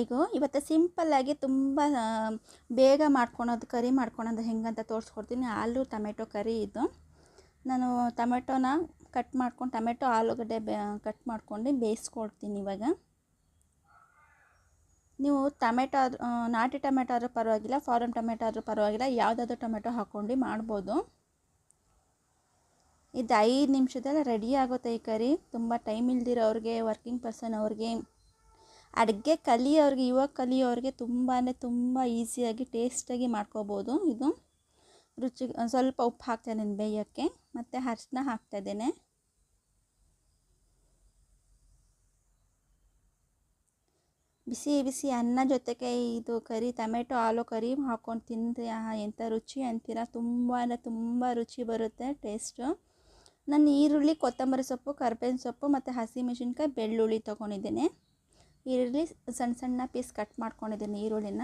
ಎಲ್ರಿಗೂ ಇವತ್ತು ಸಿಂಪಲ್ಲಾಗಿ ತುಂಬ ಬೇಗ ಮಾಡ್ಕೊಳೋದು ಕರಿ ಮಾಡ್ಕೊಳೋದು ಹೆಂಗಂತ ತೋರಿಸ್ಕೊಡ್ತೀನಿ. ಆಲೂ ಟೊಮೆಟೊ ಕರಿ ಇದು. ನಾನು ಟೊಮೆಟೊನ ಕಟ್ ಮಾಡ್ಕೊಂಡು ಟೊಮೆಟೊ ಆಲೂಗಡ್ಡೆ ಕಟ್ ಮಾಡ್ಕೊಂಡು ಬೇಯಿಸ್ಕೊಡ್ತೀನಿ. ಇವಾಗ ನೀವು ಟೊಮೆಟೊ ನಾಟಿ ಟೊಮೆಟೊ ಆದರೂ ಪರವಾಗಿಲ್ಲ, ಫಾರಮ್ ಟೊಮೆಟೊ ಆದರೂ ಪರವಾಗಿಲ್ಲ, ಯಾವುದಾದ್ರೂ ಟೊಮೆಟೊ ಹಾಕ್ಕೊಂಡು ಮಾಡ್ಬೋದು. ಇದು 5 ನಿಮಿಷದಲ್ಲಿ ರೆಡಿ ಆಗುತ್ತೆ ಈ ಕರಿ. ತುಂಬ ಟೈಮ್ ಇಲ್ದಿರೋರಿಗೆ, ವರ್ಕಿಂಗ್ ಪರ್ಸನ್ ಅವ್ರಿಗೆ, ಅಡುಗೆ ಕಲಿಯೋರಿಗೆ, ಇವಾಗ ಕಲಿಯೋರಿಗೆ ತುಂಬ ಈಸಿಯಾಗಿ ಟೇಸ್ಟಾಗಿ ಮಾಡ್ಕೋಬೋದು. ಇದು ರುಚಿ ಸ್ವಲ್ಪ ಉಪ್ಪು ಹಾಕ್ತಾಯಿದ್ದೀನಿ ಬೇಯೋಕ್ಕೆ, ಮತ್ತು ಅರಿಶಿನ ಹಾಕ್ತಾಯಿದ್ದೇನೆ. ಬಿಸಿ ಬಿಸಿ ಅನ್ನ ಜೊತೆಗೆ ಇದು ಕರಿ ಟೊಮೆಟೊ ಆಲೂ ಕರಿ ಹಾಕ್ಕೊಂಡು ತಿಂದರೆ ಎಂಥ ರುಚಿ ಅಂತೀರ. ತುಂಬ ರುಚಿ ಬರುತ್ತೆ ಟೇಸ್ಟು. ನಾನು ಈರುಳ್ಳಿ, ಕೊತ್ತಂಬರಿ ಸೊಪ್ಪು, ಕರಿಬೇವಿನ ಸೊಪ್ಪು ಮತ್ತು ಹಸಿಮೆಣಸಿನ್ಕಾಯಿ, ಬೆಳ್ಳುಳ್ಳಿ ತೊಗೊಂಡಿದ್ದೀನಿ. ಈರುಳ್ಳಿ ಸಣ್ಣ ಪೀಸ್ ಕಟ್ ಮಾಡ್ಕೊಂಡಿದ್ದೀನಿ ಈರುಳ್ಳಿನ.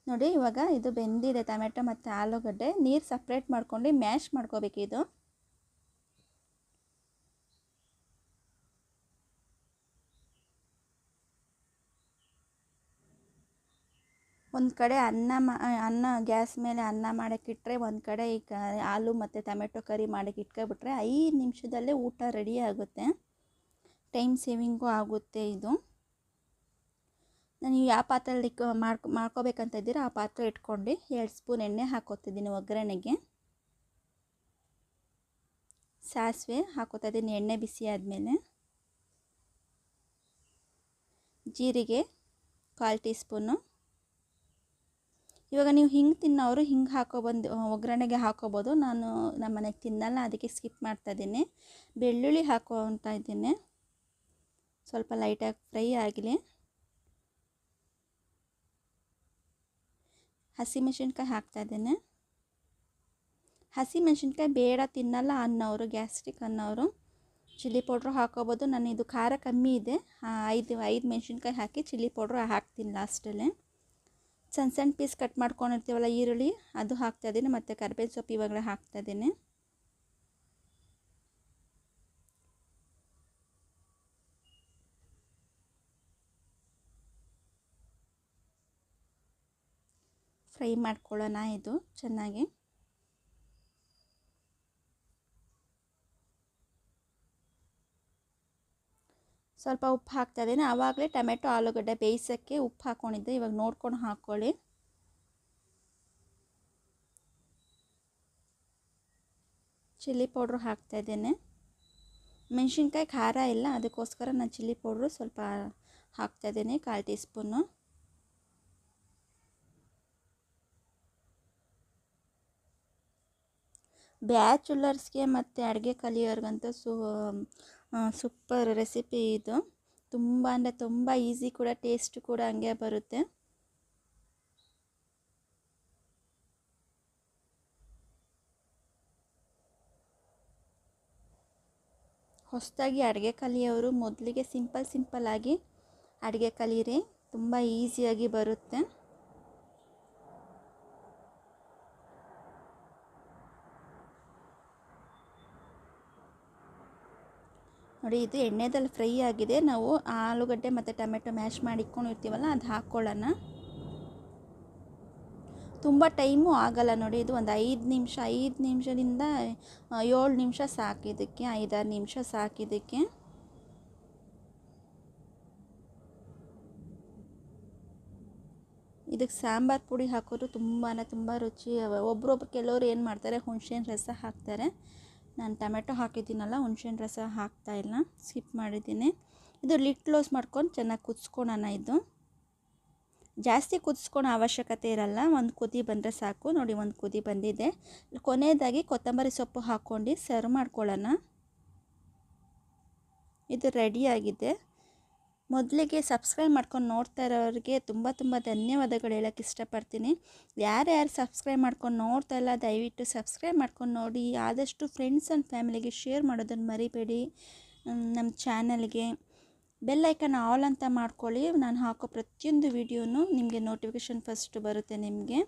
ನೋಡಿ ಇವಾಗ ಇದು ಬೆಂದಿದೆ ಟೊಮೆಟೊ ಮತ್ತು ಆಲೂಗಡ್ಡೆ. ನೀರು ಸಪ್ರೇಟ್ ಮಾಡ್ಕೊಂಡು ಮ್ಯಾಶ್ ಮಾಡ್ಕೋಬೇಕು. ಇದು ಒಂದು ಕಡೆ ಅನ್ನ ಗ್ಯಾಸ್ ಮೇಲೆ ಅನ್ನ ಮಾಡೋಕ್ಕಿಟ್ರೆ, ಒಂದು ಕಡೆ ಈ ಆಲೂ ಮತ್ತು ಟೊಮೆಟೊ ಕರಿ ಮಾಡೋಕ್ಕೆ ಇಟ್ಕೊಬಿಟ್ರೆ 5 ನಿಮಿಷದಲ್ಲೇ ಊಟ ರೆಡಿ ಆಗುತ್ತೆ. ಟೈಮ್ ಸೇವಿಂಗು ಆಗುತ್ತೆ ಇದು. ನಾನು ಯಾವ ಪಾತ್ರೆಯಲ್ಲಿ ಮಾಡ್ಕೋಬೇಕಂತ ಇದ್ದೀರಾ ಆ ಪಾತ್ರೆ ಇಟ್ಕೊಂಡು 2 ಸ್ಪೂನ್ ಎಣ್ಣೆ ಹಾಕೋತಿದ್ದೀನಿ ಒಗ್ಗರಣೆಗೆ. ಸಾಸಿವೆ ಹಾಕೋತಿದ್ದೀನಿ ಎಣ್ಣೆ ಬಿಸಿ ಆದಮೇಲೆ. ಜೀರಿಗೆ 1/4 ಟೀ ಸ್ಪೂನು. ಇವಾಗ ನೀವು ಹಿಂಗೆ ತಿನ್ನೋರು ಹಿಂಗೆ ಒಗ್ಗರಣೆಗೆ ಹಾಕೋಬೋದು. ನಾನು ನಮ್ಮ ಮನೆಗೆ ತಿನ್ನಲ್ಲ, ಅದಕ್ಕೆ ಸ್ಕಿಪ್ ಮಾಡ್ತಾಯಿದ್ದೀನಿ. ಬೆಳ್ಳುಳ್ಳಿ ಹಾಕೋತಾ ಇದ್ದೀನಿ. ಸ್ವಲ್ಪ ಲೈಟಾಗಿ ಫ್ರೈ ಆಗಲಿ. ಹಸಿಮೆಣಸಿನ್ಕಾಯಿ ಹಾಕ್ತಾಯಿದ್ದೇನೆ. ಹಸಿಮೆಣಸಿನ್ಕಾಯಿ ಬೇಡ ತಿನ್ನಲ್ಲ ಅನ್ನೋರು, ಗ್ಯಾಸ್ಟ್ರಿಕ್ ಅನ್ನೋರು ಚಿಲ್ಲಿ ಪೌಡ್ರು ಹಾಕೋಬೋದು. ನಾನು ಇದು ಖಾರ ಕಮ್ಮಿ ಇದೆ, 5 ಮೆಣಸಿನ್ಕಾಯಿ ಹಾಕಿ ಚಿಲ್ಲಿ ಪೌಡ್ರು ಹಾಕ್ತೀನಿ ಲಾಸ್ಟಲ್ಲಿ. ಸಣ್ಣ ಪೀಸ್ ಕಟ್ ಮಾಡ್ಕೊಂಡಿರ್ತೀವಲ್ಲ ಈರುಳ್ಳಿ, ಅದು ಹಾಕ್ತಾಯಿದ್ದೀನಿ. ಮತ್ತು ಕರಿಬೇವಿನ ಸೊಪ್ಪು ಇವಾಗಲೇ ಹಾಕ್ತಾಯಿದ್ದೀನಿ. ಫ್ರೈ ಮಾಡ್ಕೊಳ್ಳೋಣ ಇದು ಚೆನ್ನಾಗಿ. ಸ್ವಲ್ಪ ಉಪ್ಪು ಹಾಕ್ತಾಯಿದ್ದೀನಿ. ಆವಾಗಲೇ ಟೊಮೆಟೊ ಆಲೂಗಡ್ಡೆ ಬೇಯಿಸೋಕ್ಕೆ ಉಪ್ಪು ಹಾಕ್ಕೊಂಡಿದ್ದೆ, ಇವಾಗ ನೋಡ್ಕೊಂಡು ಹಾಕ್ಕೊಳ್ಳಿ. ಚಿಲ್ಲಿ ಪೌಡ್ರು ಹಾಕ್ತಾಯಿದ್ದೇನೆ. ಮೆಣಸಿನ್ಕಾಯಿ ಖಾರ ಇಲ್ಲ, ಅದಕ್ಕೋಸ್ಕರ ನಾನು ಚಿಲ್ಲಿ ಪೌಡ್ರು ಸ್ವಲ್ಪ ಹಾಕ್ತಾಯಿದ್ದೀನಿ, 1/4 ಟೀ ಸ್ಪೂನು. ಬ್ಯಾಚುಲರ್ಸ್ಗೆ ಮತ್ತು ಅಡುಗೆ ಕಲಿಯೋರ್ಗಂತೂ ಸೂಪರ್ ರೆಸಿಪಿ ಇದು. ತುಂಬ ಈಸಿ ಕೂಡ, ಟೇಸ್ಟ್ ಕೂಡ ಹಂಗೆ ಬರುತ್ತೆ. ಹೊಸದಾಗಿ ಅಡುಗೆ ಕಲಿಯೋರು ಮೊದಲಿಗೆ ಸಿಂಪಲ್ಲಾಗಿ ಅಡುಗೆ ಕಲೀರಿ, ತುಂಬ ಈಸಿಯಾಗಿ ಬರುತ್ತೆ. ನೋಡಿ ಇದು ಎಣ್ಣೆದಲ್ಲಿ ಫ್ರೈ ಆಗಿದೆ. ನಾವು ಆಲೂಗಡ್ಡೆ ಮತ್ತು ಟೊಮೆಟೊ ಮ್ಯಾಶ್ ಮಾಡಿ ಇಟ್ಕೊಂಡಿರ್ತೀವಲ್ಲ ಅದು ಹಾಕ್ಕೊಳ್ಳೋಣ. ತುಂಬ ಟೈಮು ಆಗಲ್ಲ ನೋಡಿ. ಇದು ಒಂದು 5 ನಿಮಿಷದಿಂದ 7 ನಿಮಿಷ ಸಾಕಿದ್ದಕ್ಕೆ, 5-6 ನಿಮಿಷ ಸಾಕಿದ್ದಕ್ಕೆ. ಇದಕ್ಕೆ ಸಾಂಬಾರು ಪುಡಿ ಹಾಕೋರು ತುಂಬ ರುಚಿ. ಕೆಲವರು ಏನು ಮಾಡ್ತಾರೆ, ಹುಣಸೆಹಣ್ಣು ರಸ ಹಾಕ್ತಾರೆ. ನಾನು ಟೊಮೆಟೊ ಹಾಕಿದ್ದೀನಲ್ಲ, ಹುಣಸೆಹಣ್ಣು ರಸ ಹಾಕ್ತಾಯಿಲ್ಲ, ಸ್ಕಿಪ್ ಮಾಡಿದ್ದೀನಿ. ಇದು ಲಿಡ್ ಕ್ಲೋಸ್ ಮಾಡ್ಕೊಂಡು ಚೆನ್ನಾಗಿ ಕುದಿಸ್ಕೊಳ್ಳೋಣ. ಇದು ಜಾಸ್ತಿ ಕುದಿಸ್ಕೊಳೋ ಅವಶ್ಯಕತೆ ಇರಲ್ಲ, ಒಂದು ಕುದಿ ಬಂದರೆ ಸಾಕು. ನೋಡಿ ಒಂದು ಕುದಿ ಬಂದಿದೆ. ಕೊನೆಯದಾಗಿ ಕೊತ್ತಂಬರಿ ಸೊಪ್ಪು ಹಾಕ್ಕೊಂಡು ಸರ್ವ್ ಮಾಡ್ಕೊಳ್ಳೋಣ. ಇದು ರೆಡಿಯಾಗಿದೆ. ಮೊದಲಿಗೆ ಸಬ್ಸ್ಕ್ರೈಬ್ ಮಾಡ್ಕೊಂಡು ನೋಡ್ತಾ ಇರೋರಿಗೆ ತುಂಬ ಧನ್ಯವಾದಗಳು ಹೇಳೋಕ್ಕೆ ಇಷ್ಟಪಡ್ತೀನಿ. ಯಾರ್ಯಾರು ಸಬ್ಸ್ಕ್ರೈಬ್ ಮಾಡ್ಕೊಂಡು ನೋಡ್ತಾ ಇಲ್ಲ ದಯವಿಟ್ಟು ಸಬ್ಸ್ಕ್ರೈಬ್ ಮಾಡ್ಕೊಂಡು ನೋಡಿ. ಆದಷ್ಟು ಫ್ರೆಂಡ್ಸ್ ಆ್ಯಂಡ್ ಫ್ಯಾಮಿಲಿಗೆ ಶೇರ್ ಮಾಡೋದನ್ನು ಮರಿಬೇಡಿ. ನಮ್ಮ ಚಾನಲ್ಗೆ ಬೆಲ್ ಐಕನ್ ಆಲ್ ಅಂತ ಮಾಡ್ಕೊಳ್ಳಿ. ನಾನು ಹಾಕೋ ಪ್ರತಿಯೊಂದು ವಿಡಿಯೋನು ನಿಮಗೆ ನೋಟಿಫಿಕೇಷನ್ ಫಸ್ಟ್ ಬರುತ್ತೆ. ನಿಮಗೆ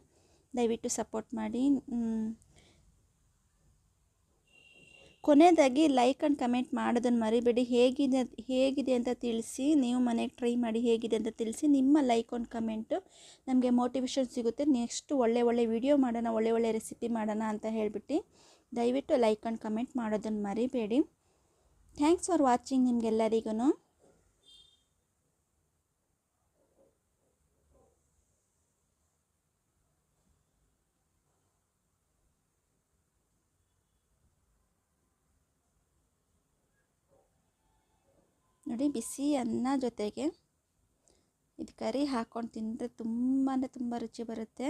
ದಯವಿಟ್ಟು ಸಪೋರ್ಟ್ ಮಾಡಿ. ಕೊನೆಯದಾಗಿ ಲೈಕ್ ಆ್ಯಂಡ್ ಕಮೆಂಟ್ ಮಾಡೋದನ್ನು ಮರಿಬೇಡಿ. ಹೇಗಿದೆ ಅಂತ ತಿಳಿಸಿ. ನೀವು ಮನೆಗೆ ಟ್ರೈ ಮಾಡಿ ಹೇಗಿದೆ ಅಂತ ತಿಳಿಸಿ. ನಿಮ್ಮ ಲೈಕ್ ಆ್ಯಂಡ್ ಕಮೆಂಟು ನಮಗೆ ಮೋಟಿವೇಶನ್ ಸಿಗುತ್ತೆ. ನೆಕ್ಸ್ಟ್ ಒಳ್ಳೆ ವಿಡಿಯೋ ಮಾಡೋಣ, ಒಳ್ಳೆ ರೆಸಿಪಿ ಮಾಡೋಣ ಅಂತ ಹೇಳಿಬಿಟ್ಟು ದಯವಿಟ್ಟು ಲೈಕ್ ಆ್ಯಂಡ್ ಕಮೆಂಟ್ ಮಾಡೋದನ್ನು ಮರಿಬೇಡಿ. ಥ್ಯಾಂಕ್ಸ್ ಫಾರ್ ವಾಚಿಂಗ್ ನಿಮಗೆಲ್ಲರಿಗೂ. ನೋಡಿ, ಬಿಸಿ ಅನ್ನ ಜೊತೆಗೆ ಇದು ಕರಿ ಹಾಕ್ಕೊಂಡು ತಿಂದರೆ ತುಂಬ ರುಚಿ ಬರುತ್ತೆ.